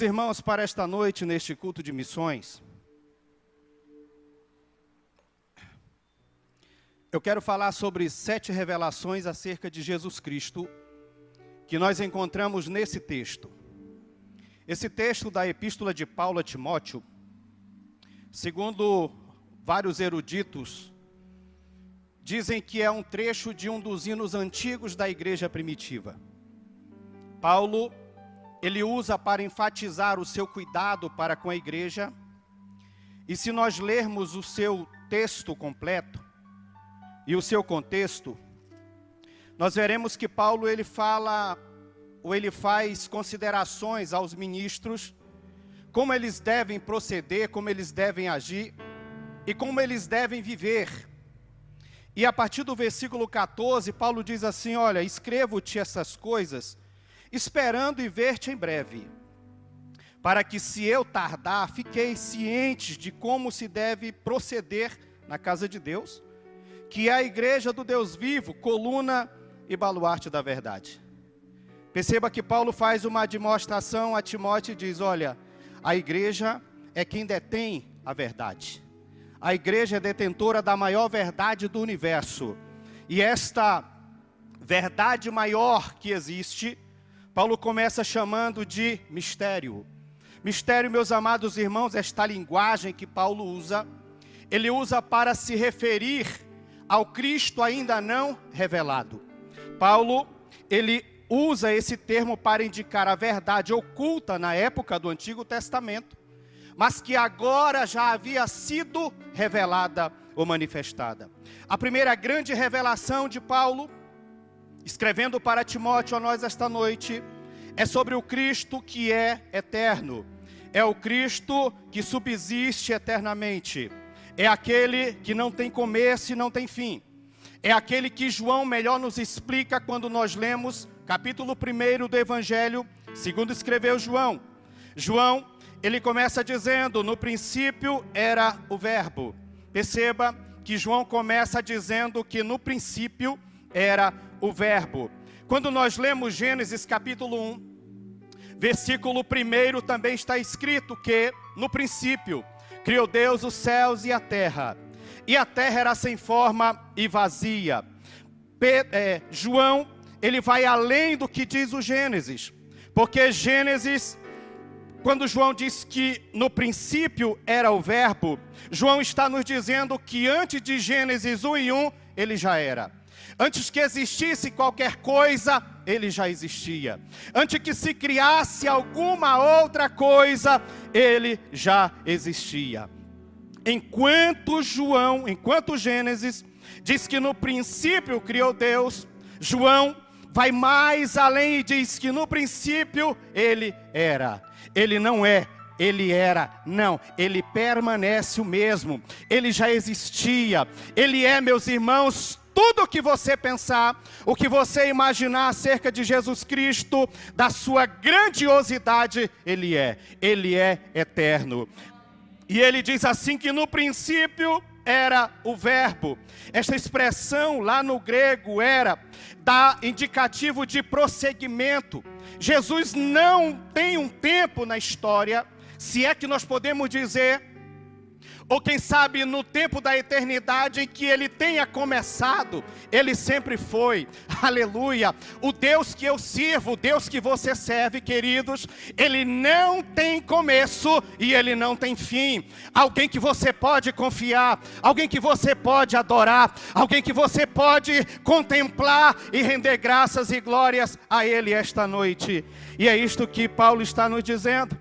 Irmãos, para esta noite, neste culto de missões, eu quero falar sobre 7 revelações acerca de Jesus Cristo, que nós encontramos nesse texto. Esse texto da Epístola de Paulo a Timóteo, segundo vários eruditos, dizem que é um trecho de um dos hinos antigos da igreja primitiva. Paulo, ele usa para enfatizar o seu cuidado para com a igreja. E se nós lermos o seu texto completo e o seu contexto, nós veremos que Paulo ele fala, ou ele faz considerações aos ministros, como eles devem proceder, como eles devem agir e como eles devem viver. E a partir do versículo 14, Paulo diz assim: olha, escrevo-te essas coisas, esperando e ver-te em breve, para que, se eu tardar, fiqueis cientes de como se deve proceder na casa de Deus, que é a igreja do Deus vivo, coluna e baluarte da verdade. Perceba que Paulo faz uma admoestação a Timóteo e diz: olha, a igreja é quem detém a verdade. A igreja é detentora da maior verdade do universo. E esta verdade maior que existe, Paulo começa chamando de mistério. Mistério, meus amados irmãos, esta linguagem que Paulo usa, ele usa para se referir ao Cristo ainda não revelado. Paulo, ele usa esse termo para indicar a verdade oculta na época do Antigo Testamento, mas que agora já havia sido revelada ou manifestada. A primeira grande revelação de Paulo, escrevendo para Timóteo a nós esta noite, é sobre o Cristo que é eterno. É o Cristo que subsiste eternamente. É aquele que não tem começo e não tem fim. É aquele que João melhor nos explica quando nós lemos capítulo 1 do Evangelho, segundo escreveu João. João, ele começa dizendo: no princípio era o Verbo. Perceba que João começa dizendo que no princípio era o Verbo. Quando nós lemos Gênesis capítulo 1, versículo 1, também está escrito que, no princípio, criou Deus os céus e a terra era sem forma e vazia. João, ele vai além do que diz o Gênesis, porque Gênesis, quando João diz que no princípio era o Verbo, João está nos dizendo que antes de Gênesis 1:1, ele já era. Antes que existisse qualquer coisa, ele já existia. Antes que se criasse alguma outra coisa, ele já existia. Enquanto Gênesis diz que no princípio criou Deus, João vai mais além e diz que no princípio ele era. Ele não é, ele era, não, ele permanece o mesmo. Ele já existia. Ele é, meus irmãos, tudo o que você pensar, o que você imaginar acerca de Jesus Cristo, da sua grandiosidade, Ele é eterno. E ele diz assim que no princípio era o Verbo. Esta expressão lá no grego dá indicativo de prosseguimento. Jesus não tem um tempo na história, se é que nós podemos dizer, ou quem sabe no tempo da eternidade em que ele tenha começado, ele sempre foi. Aleluia! O Deus que eu sirvo, o Deus que você serve, queridos, ele não tem começo e ele não tem fim. Alguém que você pode confiar, alguém que você pode adorar, alguém que você pode contemplar e render graças e glórias a ele esta noite. E é isto que Paulo está nos dizendo,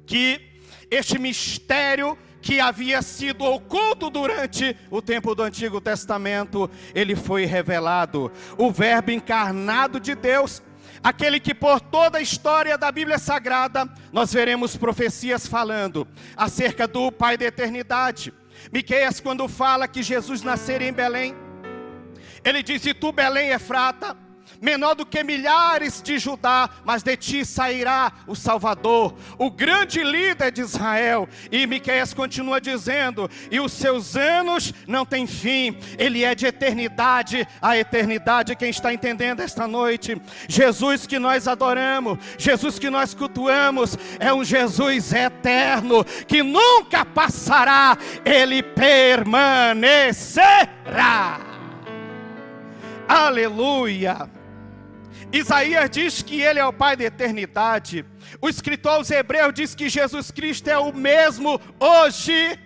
que este mistério que havia sido oculto durante o tempo do Antigo Testamento, ele foi revelado. O Verbo encarnado de Deus, aquele que por toda a história da Bíblia Sagrada, nós veremos profecias falando acerca do Pai da eternidade. Miqueias, quando fala que Jesus nasceria em Belém, ele diz: e tu, Belém Efrata, menor do que milhares de Judá, mas de ti sairá o Salvador, o grande líder de Israel. E Miqueias continua dizendo, e os seus anos não têm fim, ele é de eternidade a eternidade. Quem está entendendo esta noite? Jesus que nós adoramos, Jesus que nós cultuamos, é um Jesus eterno, que nunca passará, ele permanecerá. Aleluia! Isaías diz que ele é o Pai da eternidade. O escritor aos Hebreus diz que Jesus Cristo é o mesmo hoje,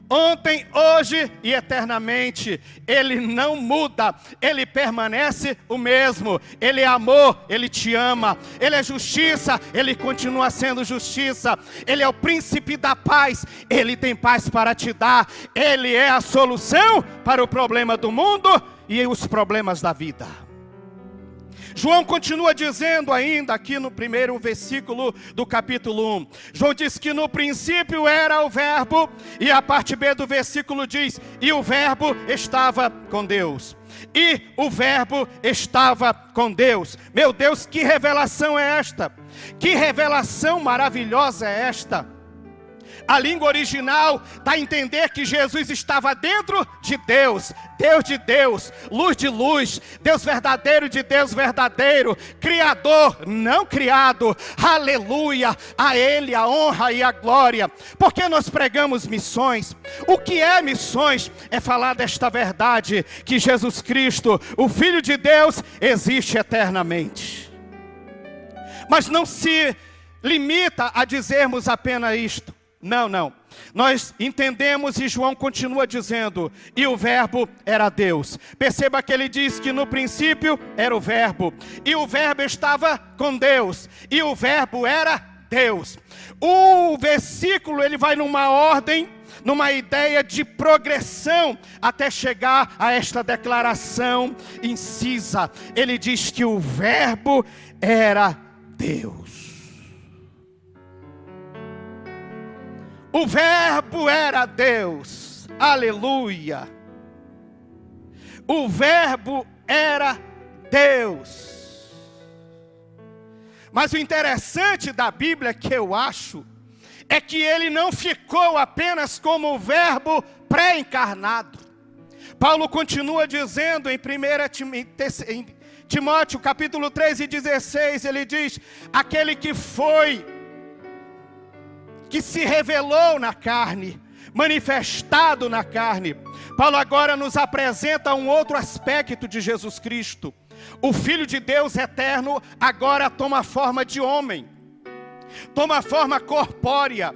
ontem, hoje e eternamente. Ele não muda, ele permanece o mesmo. Ele é amor, ele te ama. Ele é justiça, ele continua sendo justiça. Ele é o príncipe da paz, ele tem paz para te dar. Ele é a solução para o problema do mundo e os problemas da vida. João continua dizendo ainda aqui no primeiro versículo do capítulo 1. João diz que no princípio era o verbo, e a parte B do versículo diz, e o verbo estava com Deus. E o verbo estava com Deus. Meu Deus, que revelação é esta? Que revelação maravilhosa é esta? A língua original dá a entender que Jesus estava dentro de Deus, Deus de Deus, luz de luz, Deus verdadeiro de Deus verdadeiro, Criador, não criado. Aleluia, a Ele a honra e a glória. Porque nós pregamos missões. O que é missões? É falar desta verdade, que Jesus Cristo, o Filho de Deus, existe eternamente. Mas não se limita a dizermos apenas isto. Não, não. Nós entendemos e João continua dizendo, e o verbo era Deus. Perceba que ele diz que no princípio era o verbo, e o verbo estava com Deus, e o verbo era Deus. O versículo ele vai numa ordem, numa ideia de progressão, até chegar a esta declaração incisa. Ele diz que o verbo era Deus. O verbo era Deus, aleluia. O verbo era Deus. Mas o interessante da Bíblia, que eu acho, é que ele não ficou apenas como o verbo pré-encarnado. Paulo continua dizendo em 1 Timóteo capítulo 3 e 16, ele diz, aquele que se revelou na carne, manifestado na carne. Paulo agora nos apresenta um outro aspecto de Jesus Cristo. O Filho de Deus eterno agora toma forma de homem, toma forma corpórea.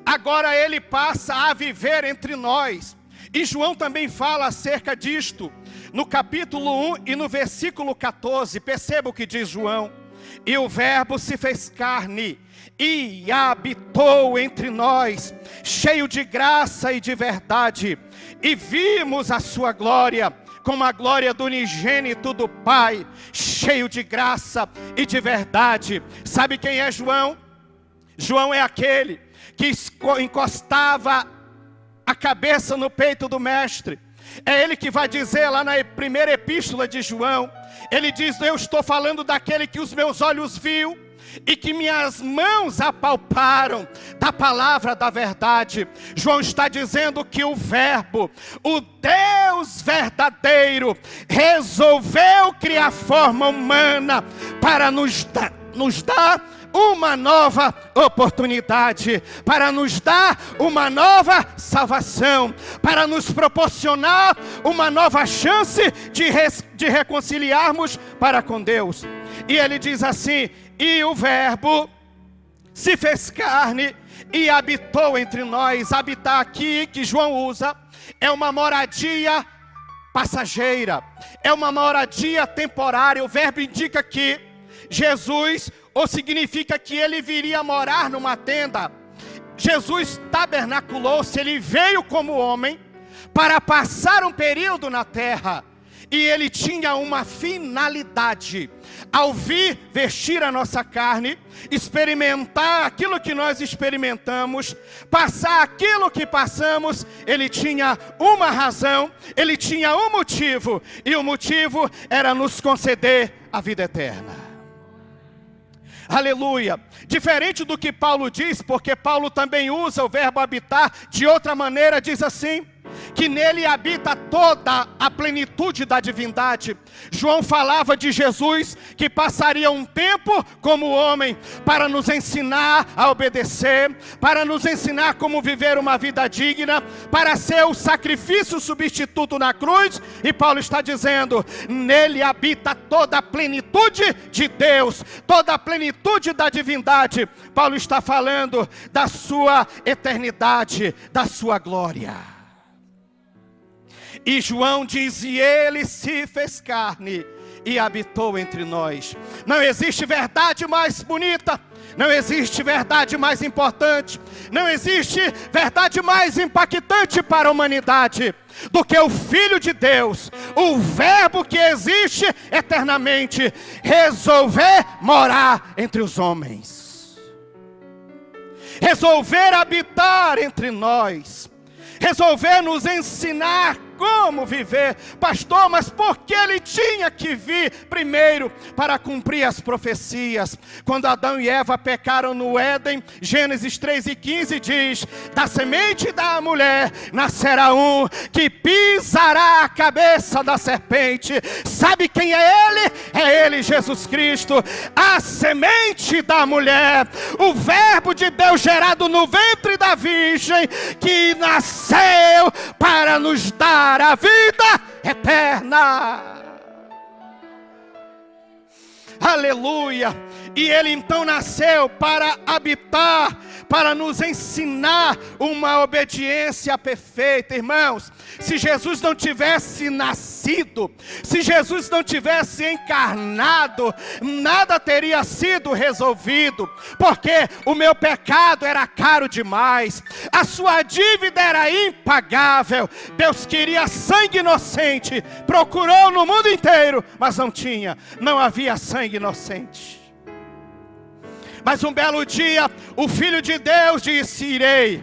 Agora ele passa a viver entre nós. E João também fala acerca disto, no capítulo 1 e no versículo 14. Perceba o que diz João. E o verbo se fez carne e habitou entre nós, cheio de graça e de verdade, e vimos a sua glória, como a glória do unigênito do Pai, cheio de graça e de verdade. Sabe quem é João? João é aquele que encostava a cabeça no peito do mestre. É ele que vai dizer lá na primeira epístola de João, ele diz, eu estou falando daquele que os meus olhos viu, e que minhas mãos apalparam da palavra da verdade. João está dizendo que o verbo, o Deus verdadeiro, resolveu criar forma humana para nos dar uma nova oportunidade, para nos dar uma nova salvação, para nos proporcionar uma nova chance de reconciliarmos para com Deus. E ele diz assim, e o verbo se fez carne e habitou entre nós. Habitar aqui, que João usa, é uma moradia passageira, é uma moradia temporária. O verbo indica que Jesus, ou significa que ele viria morar numa tenda. Jesus tabernaculou-se, ele veio como homem para passar um período na terra. e ele tinha uma finalidade. Ao vir vestir a nossa carne, experimentar aquilo que nós experimentamos, passar aquilo que passamos, ele tinha uma razão, ele tinha um motivo, e o motivo era nos conceder a vida eterna. Aleluia. Diferente do que Paulo diz, porque Paulo também usa o verbo habitar de outra maneira, diz assim, que nele habita toda a plenitude da divindade. João falava de Jesus que passaria um tempo como homem para nos ensinar a obedecer, para nos ensinar como viver uma vida digna, para ser o sacrifício substituto na cruz. E Paulo está dizendo, nele habita toda a plenitude de Deus, toda a plenitude da divindade. Paulo está falando da sua eternidade, da sua glória. E João diz, e ele se fez carne e habitou entre nós. Não existe verdade mais bonita, não existe verdade mais importante, não existe verdade mais impactante para a humanidade do que o Filho de Deus, o Verbo que existe eternamente, resolver morar entre os homens, resolver habitar entre nós, resolver nos ensinar como viver. Pastor, mas por que ele tinha que vir primeiro? Para cumprir as profecias. Quando Adão e Eva pecaram no Éden, Gênesis 3:15 diz, da semente da mulher nascerá um que pisará a cabeça da serpente. Sabe quem é ele? É ele, Jesus Cristo, a semente da mulher, o Verbo de Deus gerado no ventre da virgem, que nasceu para nos dar a vida eterna. Aleluia. E ele então nasceu para habitar, para nos ensinar uma obediência perfeita. Irmãos, se Jesus não tivesse nascido, se Jesus não tivesse encarnado, nada teria sido resolvido, porque o meu pecado era caro demais, a sua dívida era impagável. Deus queria sangue inocente, procurou no mundo inteiro, mas não tinha, não havia sangue inocente. Mas um belo dia, o Filho de Deus disse, irei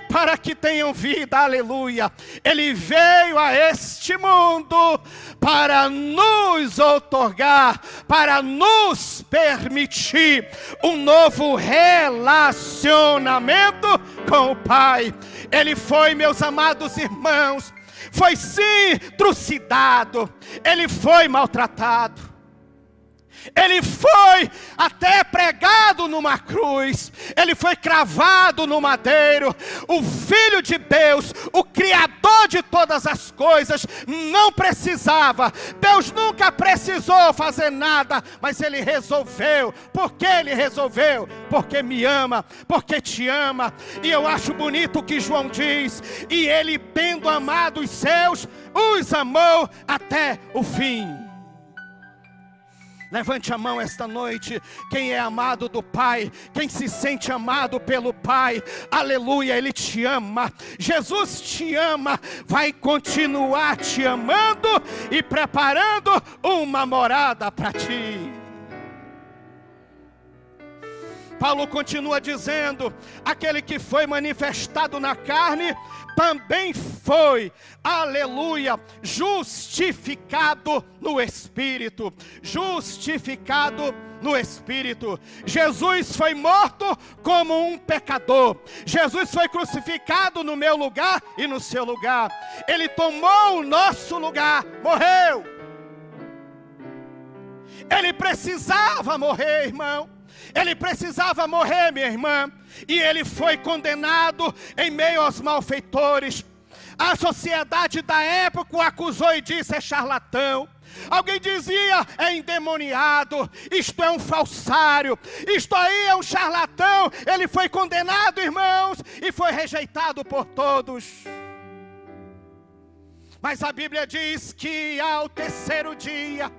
para que tenham vida, aleluia. Ele veio a este mundo para nos outorgar, para nos permitir um novo relacionamento com o Pai. Ele foi, meus amados irmãos, foi sim trucidado, ele foi maltratado. Ele foi até pregado numa cruz, ele foi cravado no madeiro. O Filho de Deus, o Criador de todas as coisas, não precisava, Deus nunca precisou fazer nada, mas ele resolveu. Por que ele resolveu? Porque me ama, porque te ama. E eu acho bonito o que João diz, e ele, tendo amado os seus, os amou até o fim. Levante a mão esta noite, quem é amado do Pai, quem se sente amado pelo Pai, aleluia, Ele te ama, Jesus te ama, vai continuar te amando e preparando uma morada para ti. Paulo continua dizendo, aquele que foi manifestado na carne, também foi, aleluia, justificado no Espírito. Justificado no Espírito. Jesus foi morto como um pecador. Jesus foi crucificado no meu lugar e no seu lugar. Ele tomou o nosso lugar, morreu. Ele precisava morrer, irmão. Ele precisava morrer, minha irmã, e ele foi condenado em meio aos malfeitores. A sociedade da época o acusou e disse, é charlatão. Alguém dizia, é endemoniado, isto é um falsário, isto aí é um charlatão. Ele foi condenado, irmãos, e foi rejeitado por todos. Mas a Bíblia diz que ao terceiro dia,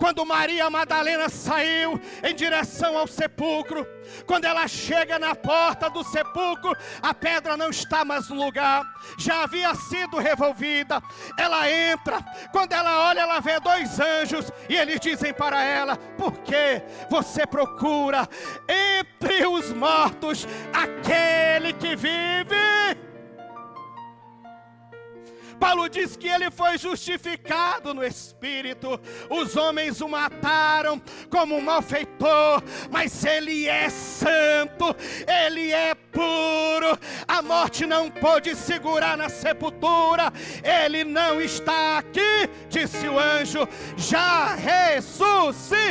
Quando Maria Madalena saiu em direção ao sepulcro, quando ela chega na porta do sepulcro, a pedra não está mais no lugar, já havia sido revolvida. Ela entra, quando ela olha, ela vê 2 anjos, e eles dizem para ela: por que você procura entre os mortos aquele que vive? Paulo diz que ele foi justificado no Espírito. Os homens o mataram como um malfeitor, mas ele é santo, ele é puro. A morte não pôde segurar na sepultura. Ele não está aqui, disse o anjo, já ressuscitou.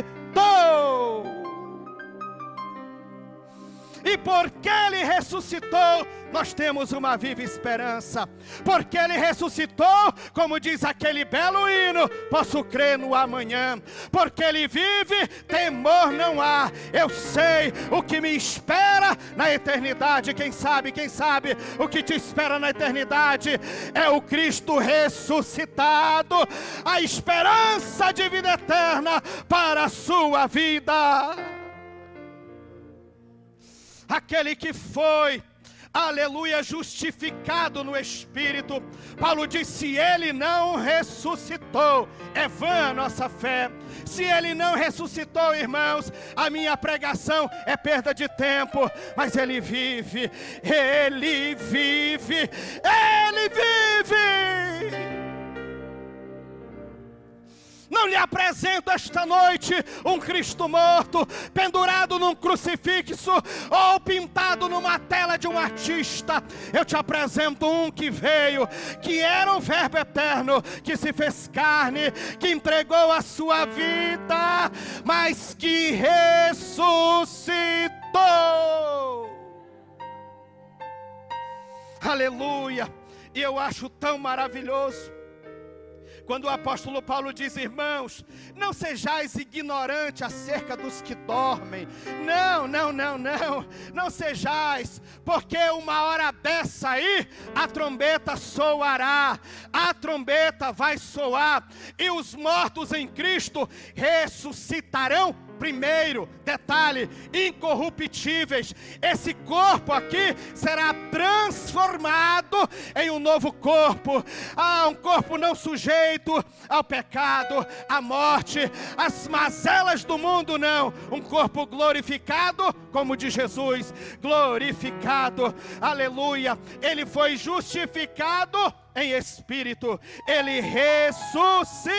E porque ele ressuscitou, nós temos uma viva esperança. Porque ele ressuscitou, como diz aquele belo hino, posso crer no amanhã. Porque ele vive, temor não há. Eu sei o que me espera na eternidade. Quem sabe o que te espera na eternidade é o Cristo ressuscitado, a esperança de vida eterna para a sua vida. Aquele que foi, aleluia, justificado no Espírito. Paulo disse: se ele não ressuscitou, é vã a nossa fé. Se ele não ressuscitou, irmãos, a minha pregação é perda de tempo. Mas ele vive, ele vive, ele vive. Não lhe apresento esta noite um Cristo morto, pendurado num crucifixo ou pintado numa tela de um artista. Eu te apresento um que veio, que era o Verbo eterno, que se fez carne, que entregou a sua vida, mas que ressuscitou. Aleluia! E eu acho tão maravilhoso quando o apóstolo Paulo diz: irmãos, não sejais ignorantes acerca dos que dormem. Não sejais, porque uma hora dessa aí, a trombeta soará, a trombeta vai soar, e os mortos em Cristo ressuscitarão primeiro. Detalhe: incorruptíveis. Esse corpo aqui será transformado em um novo corpo. Um corpo não sujeito ao pecado, à morte, às mazelas do mundo, não. Um corpo glorificado, como de Jesus, glorificado, aleluia. Ele foi justificado em espírito, ele ressuscitou.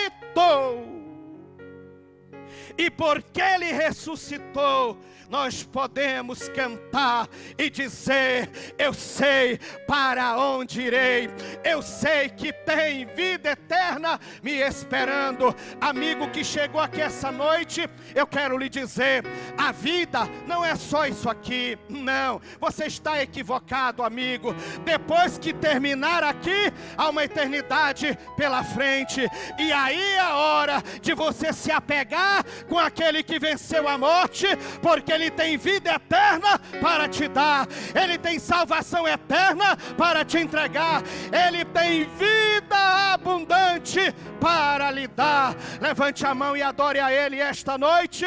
E porque ele ressuscitou, nós podemos cantar e dizer: eu sei para onde irei, eu sei que tem vida eterna me esperando. Amigo que chegou aqui essa noite, eu quero lhe dizer: a vida não é só isso aqui, não. Você está equivocado, amigo. Depois que terminar aqui, há uma eternidade pela frente, e aí é a hora de você se apegar com aquele que venceu a morte, porque ele tem vida eterna para te dar, ele tem salvação eterna para te entregar, ele tem vida abundante para lhe dar. Levante a mão e adore a ele esta noite.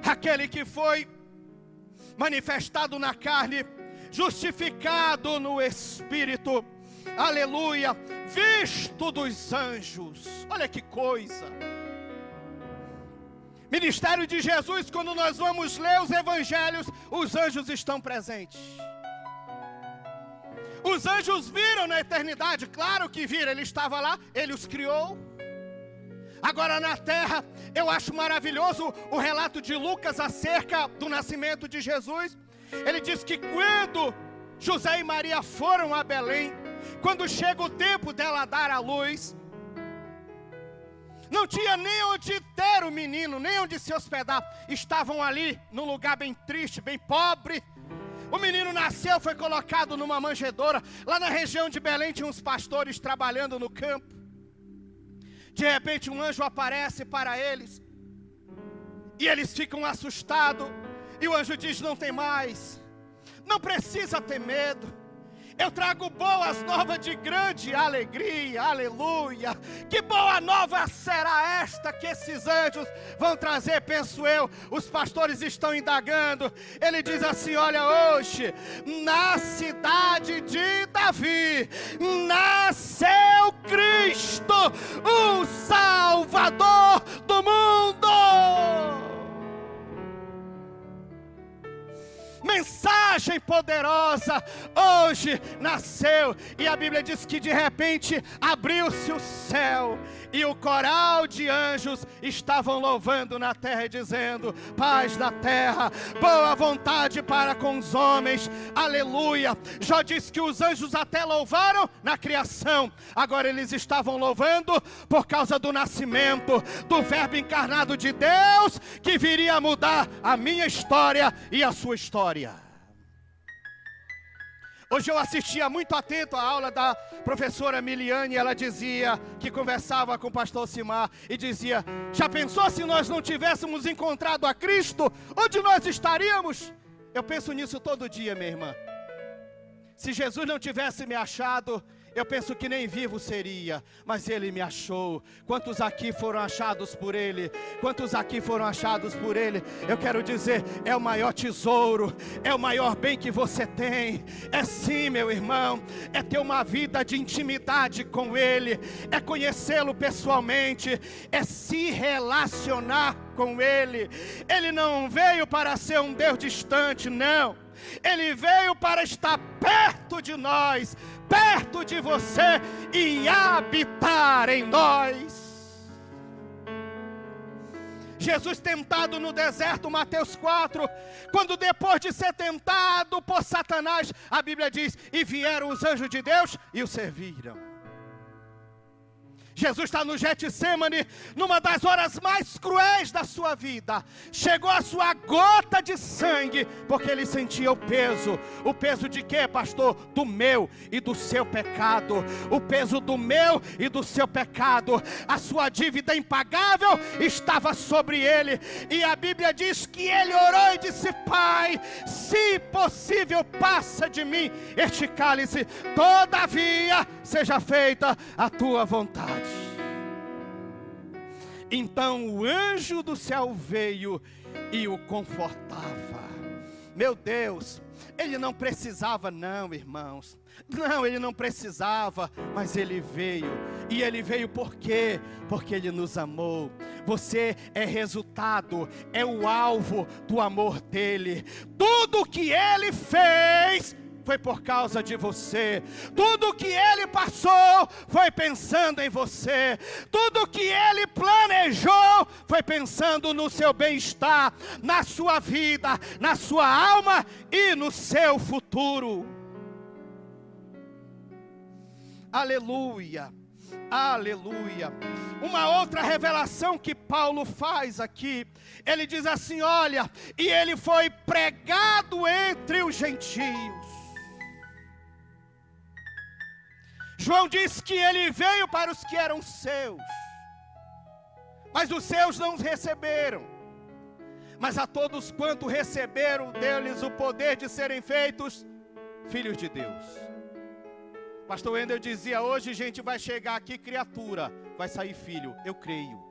Aquele que foi manifestado na carne, justificado no Espírito, aleluia, visto dos anjos. Olha que coisa. Ministério de Jesus, quando nós vamos ler os evangelhos, os anjos estão presentes. Os anjos viram na eternidade, claro que viram, ele estava lá, ele os criou. Agora na terra, eu acho maravilhoso o relato de Lucas acerca do nascimento de Jesus. Ele diz que quando José e Maria foram a Belém, quando chega o tempo dela dar à luz, não tinha nem onde ter o menino, nem onde se hospedar. Estavam ali num lugar bem triste, bem pobre. O menino nasceu, foi colocado numa manjedoura. Lá na região de Belém tinha uns pastores trabalhando no campo. De repente um anjo aparece para eles, e eles ficam assustados. E o anjo diz: não tem mais, não precisa ter medo. Eu trago boas novas de grande alegria, aleluia. Que boa nova será esta que esses anjos vão trazer, penso eu. Os pastores estão indagando. Ele diz assim: olha, hoje, na cidade de Davi, nasceu Cristo, o Salvador do mundo. Mensagem poderosa, hoje nasceu. E a Bíblia diz que de repente abriu-se o céu, e o coral de anjos estavam louvando na terra, dizendo: paz na terra, boa vontade para com os homens, aleluia. Jó diz que os anjos até louvaram na criação, agora eles estavam louvando por causa do nascimento do verbo encarnado de Deus, que viria a mudar a minha história e a sua história. Hoje eu assistia muito atento à aula da professora Miliane. Ela dizia que conversava com o pastor Simar e dizia: já pensou se nós não tivéssemos encontrado a Cristo? Onde nós estaríamos? Eu penso nisso todo dia, minha irmã. Se Jesus não tivesse me achado, eu penso que nem vivo seria, mas Ele me achou. Quantos aqui foram achados por Ele? Quantos aqui foram achados por Ele? Eu quero dizer, é o maior tesouro, é o maior bem que você tem. É sim, meu irmão, é ter uma vida de intimidade com Ele, é conhecê-lo pessoalmente, é se relacionar com Ele. Ele não veio para ser um Deus distante, não. Ele veio para estar perto de nós, perto de você, e habitar em nós. Jesus tentado no deserto, Mateus 4, quando depois de ser tentado por Satanás, a Bíblia diz: e vieram os anjos de Deus e o serviram. Jesus está no Getsemane, numa das horas mais cruéis da sua vida. Chegou a sua gota de sangue, porque ele sentia o peso. O peso de quê, pastor? Do meu e do seu pecado. O peso do meu e do seu pecado. A sua dívida impagável estava sobre ele. E a Bíblia diz que ele orou e disse: Pai, se possível, passa de mim este cálice. Todavia, seja feita a tua vontade. Então o anjo do céu veio e o confortava. Meu Deus, ele não precisava não, irmãos. Não, ele não precisava, mas ele veio. E ele veio por quê? Porque ele nos amou. Você é resultado, é o alvo do amor dele. Tudo que ele fez foi por causa de você. Tudo que ele passou foi pensando em você. Tudo que ele planejou foi pensando no seu bem-estar, na sua vida, na sua alma e no seu futuro. Aleluia, aleluia. Uma outra revelação que Paulo faz aqui, ele diz assim: olha, e ele foi pregado entre os gentios. João diz que ele veio para os que eram seus, mas os seus não os receberam. Mas a todos quanto receberam, deu-lhes o poder de serem feitos filhos de Deus. Pastor Wendel dizia: hoje gente vai chegar aqui criatura, vai sair filho. Eu creio.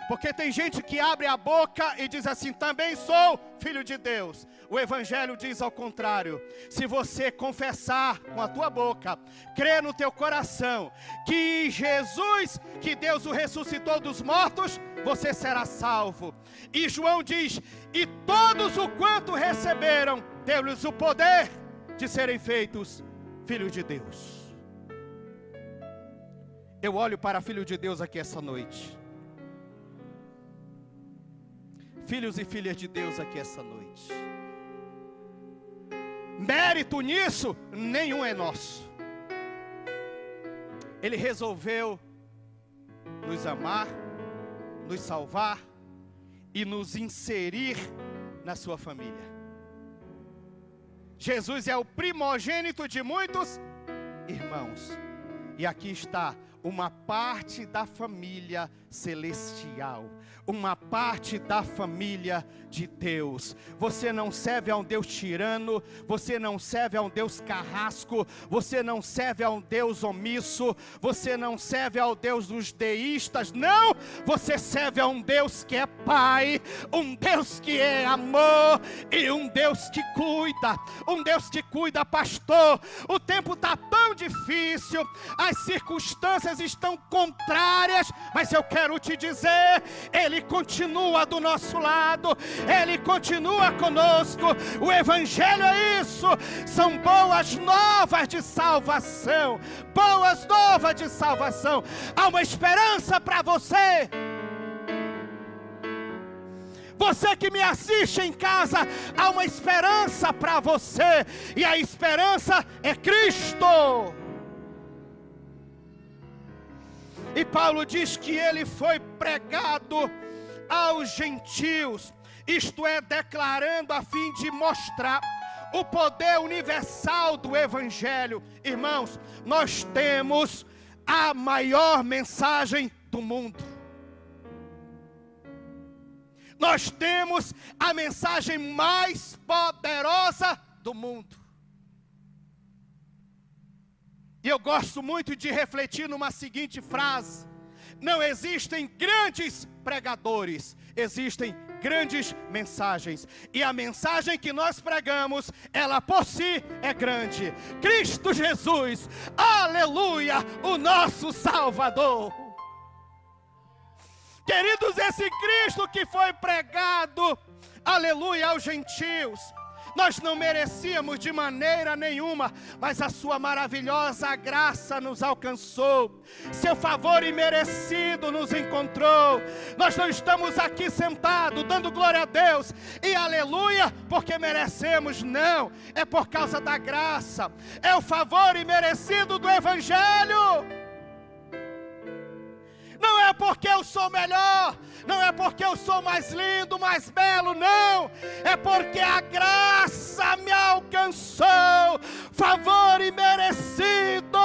Porque tem gente que abre a boca e diz assim: também sou filho de Deus. O Evangelho diz ao contrário. Se você confessar com a tua boca, crer no teu coração que Jesus, que Deus o ressuscitou dos mortos, você será salvo. E João diz: e todos o quanto receberam, deu-lhes o poder de serem feitos filhos de Deus. Eu olho para filho de Deus aqui essa noite. Filhos e filhas de Deus aqui essa noite. Mérito nisso, nenhum é nosso. Ele resolveu nos amar, nos salvar e nos inserir na sua família. Jesus é o primogênito de muitos irmãos. E aqui está uma parte da família celestial, uma parte da família de Deus. Você não serve a um Deus tirano, você não serve a um Deus carrasco, você não serve a um Deus omisso, você não serve ao Deus dos deístas, não, você serve a um Deus que é Pai, um Deus que é amor e um Deus que cuida, pastor. O tempo está tão difícil, as circunstâncias estão contrárias, mas eu quero te dizer, Ele continua do nosso lado, Ele continua conosco. O Evangelho é isso, são boas novas de salvação, boas novas de salvação. Há uma esperança para você. Você que me assiste em casa, há uma esperança para você, e a esperança é Cristo. E Paulo diz que ele foi pregado aos gentios, isto é, declarando a fim de mostrar o poder universal do Evangelho. Irmãos, nós temos a maior mensagem do mundo. Nós temos a mensagem mais poderosa do mundo. E eu gosto muito de refletir numa seguinte frase: não existem grandes pregadores, existem grandes mensagens. E a mensagem que nós pregamos, ela por si é grande. Cristo Jesus, aleluia, o nosso Salvador. Queridos, esse Cristo que foi pregado, aleluia, aos gentios, nós não merecíamos de maneira nenhuma, mas a sua maravilhosa graça nos alcançou, seu favor imerecido nos encontrou. Nós não estamos aqui sentados dando glória a Deus e aleluia porque merecemos, não, é por causa da graça, é o favor imerecido do Evangelho. Não é porque eu sou melhor, não é porque eu sou mais lindo, mais belo, não. É porque a graça me alcançou, favor imerecido.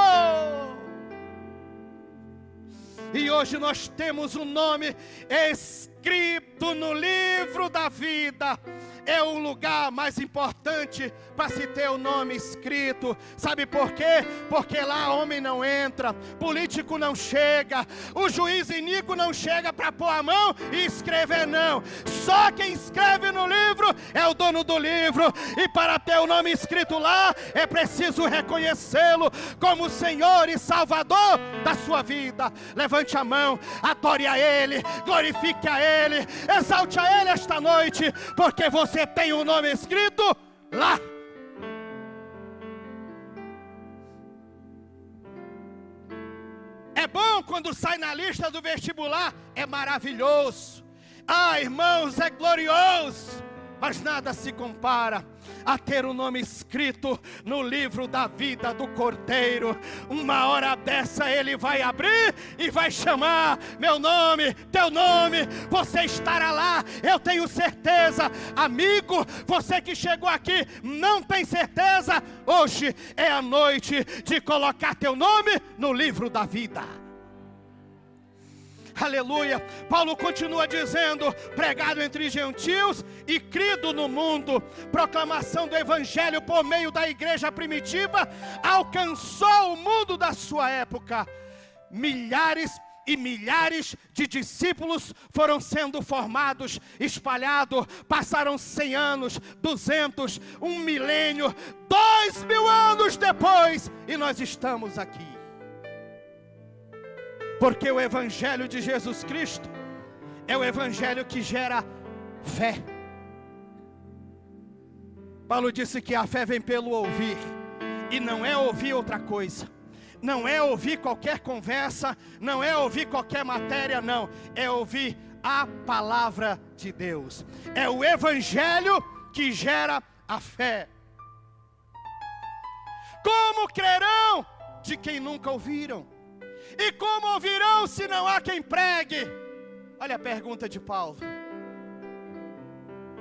E hoje nós temos um nome escrito no livro da vida. É o lugar mais importante para se ter o nome escrito. Sabe por quê? Porque lá homem não entra, político não chega, o juiz iníquo não chega para pôr a mão e escrever, não. Só quem escreve no livro é o dono do livro. E para ter o nome escrito lá, é preciso reconhecê-lo como Senhor e Salvador da sua vida. Levante a mão, adore a Ele, glorifique a Ele, exalte a Ele esta noite, porque você tem o nome escrito lá. É bom quando sai na lista do vestibular, é maravilhoso. Ah, irmãos, é glorioso. Mas nada se compara a ter o nome escrito no livro da vida do Cordeiro. Uma hora dessa Ele vai abrir e vai chamar meu nome, teu nome, você estará lá, eu tenho certeza. Amigo, você que chegou aqui, não tem certeza? Hoje é a noite de colocar teu nome no livro da vida. Aleluia. Paulo continua dizendo: pregado entre gentios e crido no mundo. Proclamação do Evangelho por meio da igreja primitiva alcançou o mundo da sua época. Milhares e milhares de discípulos foram sendo formados, espalhados. Passaram 100 anos, 200, 1 milênio, 2000 anos depois, e nós estamos aqui. Porque o Evangelho de Jesus Cristo é o Evangelho que gera fé. Paulo disse que a fé vem pelo ouvir, e não é ouvir outra coisa, não é ouvir qualquer conversa, não é ouvir qualquer matéria, não, é ouvir a palavra de Deus. É o Evangelho que gera a fé. Como crerão de quem nunca ouviram? E como ouvirão se não há quem pregue? Olha a pergunta de Paulo.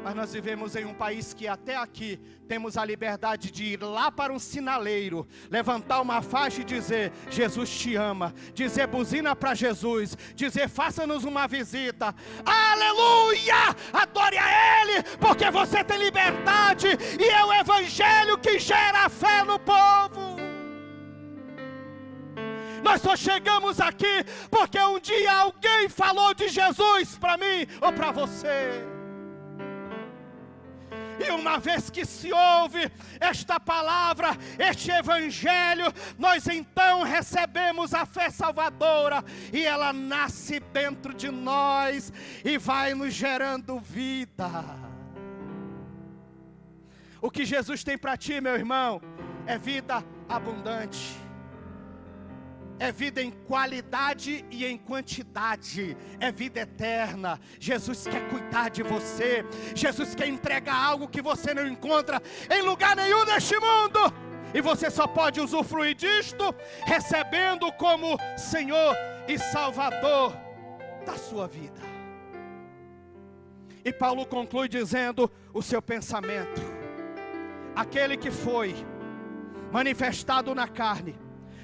Mas nós vivemos em um país que até aqui temos a liberdade de ir lá para um sinaleiro, levantar uma faixa e dizer: Jesus te ama, dizer buzina para Jesus, dizer faça-nos uma visita, aleluia, adore a Ele, porque você tem liberdade e é o Evangelho que gera fé no povo. Nós só chegamos aqui porque um dia alguém falou de Jesus para mim ou para você. E uma vez que se ouve esta palavra, este Evangelho, nós então recebemos a fé salvadora, e ela nasce dentro de nós e vai nos gerando vida. O que Jesus tem para ti, meu irmão, é vida abundante. É vida em qualidade e em quantidade. É vida eterna. Jesus quer cuidar de você. Jesus quer entregar algo que você não encontra em lugar nenhum neste mundo. E você só pode usufruir disto recebendo como Senhor e Salvador da sua vida. E Paulo conclui dizendo o seu pensamento: aquele que foi manifestado na carne,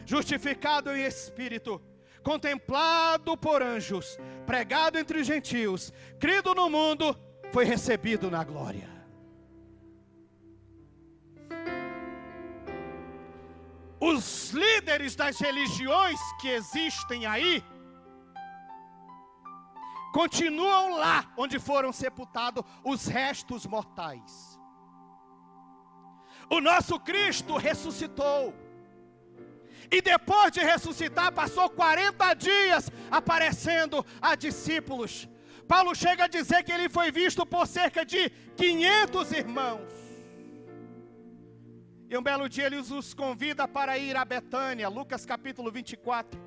justificado em espírito, contemplado por anjos, pregado entre os gentios, crido no mundo, foi recebido na glória. Os líderes das religiões que existem aí continuam lá onde foram sepultados os restos mortais. O nosso Cristo ressuscitou. E depois de ressuscitar, passou 40 dias aparecendo a discípulos. Paulo chega a dizer que ele foi visto por cerca de 500 irmãos. E um belo dia ele os convida para ir a Betânia, Lucas capítulo 24.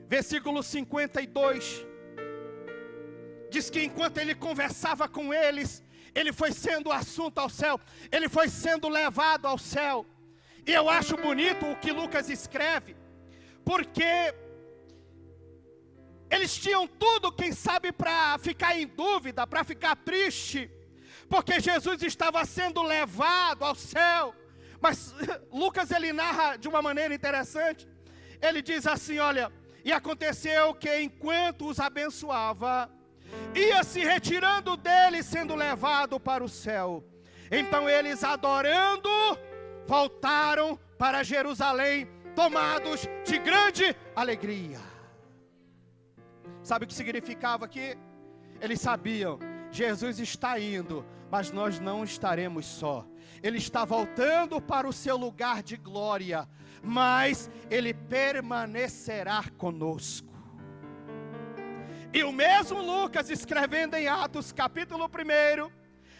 Versículo 52. Diz que enquanto ele conversava com eles, ele foi sendo assunto ao céu, ele foi sendo levado ao céu. E eu acho bonito o que Lucas escreve, porque eles tinham tudo, quem sabe, para ficar em dúvida, para ficar triste, porque Jesus estava sendo levado ao céu. Mas Lucas ele narra de uma maneira interessante. Ele diz assim: olha, e aconteceu que enquanto os abençoava, ia se retirando dele, sendo levado para o céu. Então eles, adorando, voltaram para Jerusalém, tomados de grande alegria. Sabe o que significava aqui? Eles sabiam: Jesus está indo, mas nós não estaremos só. Ele está voltando para o seu lugar de glória, mas Ele permanecerá conosco. E o mesmo Lucas, escrevendo em Atos capítulo 1,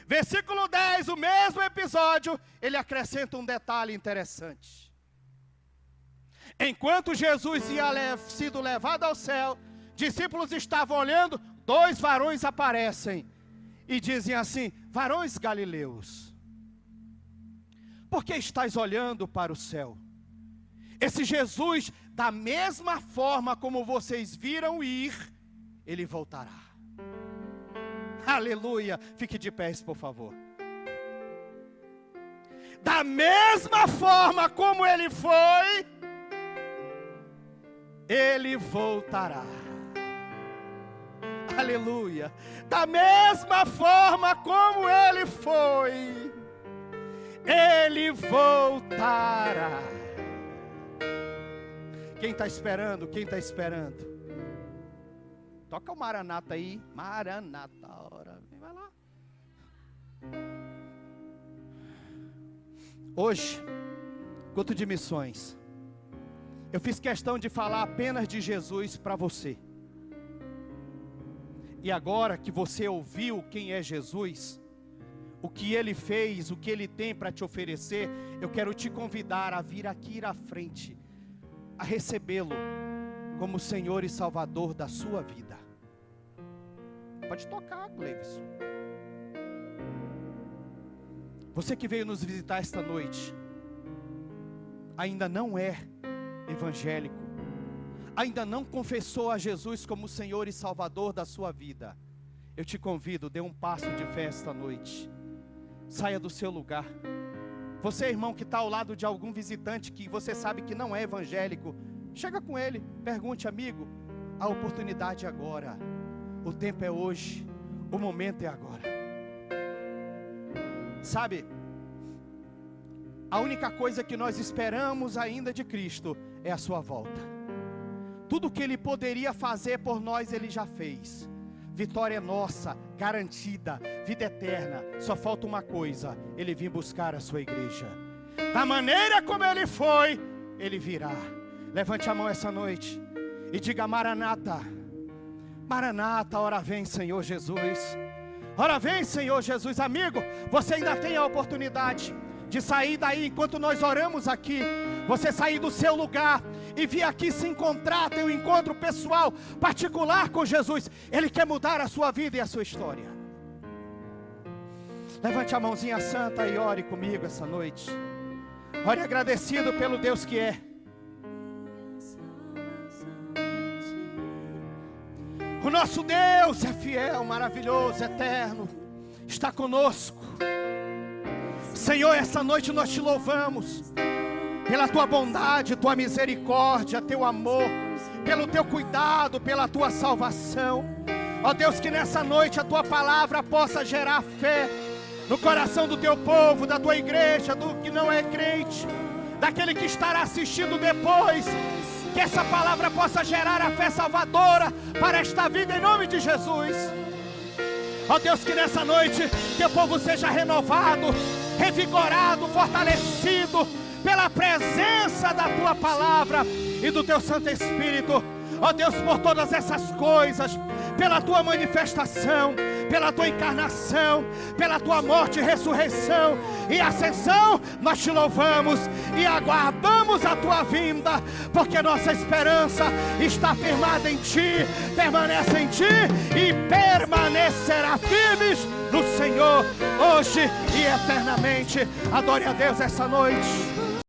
versículo 10, o mesmo episódio, ele acrescenta um detalhe interessante. Enquanto Jesus ia sido levado ao céu, discípulos estavam olhando, 2 varões aparecem e dizem assim: varões galileus, por que estáis olhando para o céu? Esse Jesus, da mesma forma como vocês viram ir, Ele voltará. Aleluia, fique de pé, por favor. Da mesma forma como Ele foi, Ele voltará. Aleluia. Da mesma forma como Ele foi, Ele voltará. Quem está esperando? Quem está esperando? Toca o Maranata aí. Maranata, hora. Vai lá. Hoje, culto de missões, eu fiz questão de falar apenas de Jesus para você. E agora que você ouviu quem é Jesus, o que Ele fez, o que Ele tem para te oferecer, eu quero te convidar a vir aqui à frente, a recebê-lo como Senhor e Salvador da sua vida. Pode tocar, Cleison. Você que veio nos visitar esta noite, ainda não é evangélico, ainda não confessou a Jesus como Senhor e Salvador da sua vida, eu te convido, dê um passo de fé esta noite. Saia do seu lugar. Você, irmão, que está ao lado de algum visitante que você sabe que não é evangélico, chega com ele, pergunte: amigo, a oportunidade é agora, o tempo é hoje, o momento é agora. Sabe, a única coisa que nós esperamos ainda de Cristo é a sua volta. Tudo que Ele poderia fazer por nós, Ele já fez. Vitória nossa, garantida, vida eterna. Só falta uma coisa: Ele vir buscar a sua igreja. Da maneira como Ele foi, Ele virá. Levante a mão essa noite e diga: Maranata, Maranata, ora vem, Senhor Jesus. Ora vem, Senhor Jesus. Amigo, você ainda tem a oportunidade de sair daí enquanto nós oramos aqui. Você sair do seu lugar e vir aqui se encontrar, ter um encontro pessoal, particular com Jesus. Ele quer mudar a sua vida e a sua história. Levante a mãozinha santa e ore comigo essa noite. Ore agradecido pelo Deus que é. O nosso Deus é fiel, maravilhoso, eterno, está conosco. Senhor, essa noite nós te louvamos pela tua bondade, tua misericórdia, teu amor, pelo teu cuidado, pela tua salvação. Ó Deus, que nessa noite a tua palavra possa gerar fé no coração do teu povo, da tua igreja, do que não é crente, daquele que estará assistindo depois. Que essa palavra possa gerar a fé salvadora para esta vida, em nome de Jesus. Ó Deus, que nessa noite teu povo seja renovado, revigorado, fortalecido pela presença da tua palavra e do teu Santo Espírito. Ó Deus, por todas essas coisas, pela tua manifestação, pela tua encarnação, pela tua morte, ressurreição e ascensão, nós te louvamos e aguardamos a tua vinda, porque nossa esperança está firmada em ti, permanece em ti e permanecerá firmes no Senhor, hoje e eternamente. Adore a Deus essa noite.